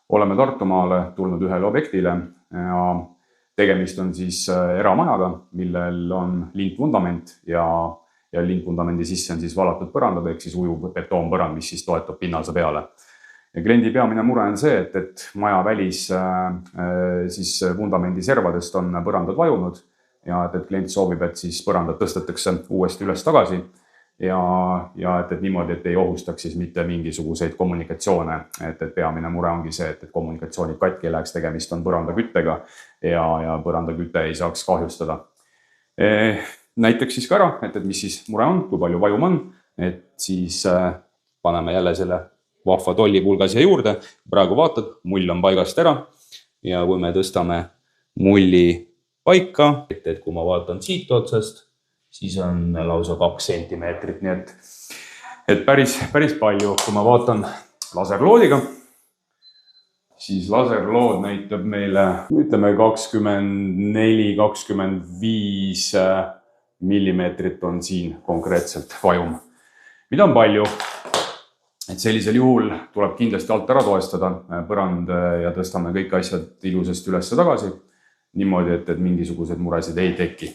Oleme Tartumaale tulnud ühele objektile ja tegemist on siis eramajaga, millel on lindvundament ja lindvundamendi sisse on siis valatud põrandad ehk siis ujuv betoonpõrand, mis siis toetab pinnase peale. Ja kliendi peamine mure on see, et maja välis siis vundamendi servadest on põrandad vajunud ja et klient soovib, et siis põrandad tõstetakse uuesti üles tagasi ja et niimoodi, et ei ohustaks siis mitte mingisuguseid kommunikatsioone. Et peamine mure ongi see, et kommunikatsioonid katki ei läheks, tegemist on põrandaküttega ja põrandaküte ei saaks kahjustada. Näiteks siis ka ära, et mis siis mure on, kui palju vajum on, et siis paneme jälle selle vahva tollipulga siia juurde. Praegu vaatad, mull on paigast ära ja kui me tõstame mulli paika, et kui ma vaatan siit otsast, siis on lausa 2 sentimeetrit, nii et päris palju. Kui ma vaatan laserloodiga, siis laserlood näitab meile, ütleme 24-25 millimeetrit on siin konkreetselt vajum, mida on palju. Et sellisel juhul tuleb kindlasti alt ära toestada põrand ja tõstame kõik asjad ilusasti üles tagasi, niimoodi, et mingisugused muresid ei teki.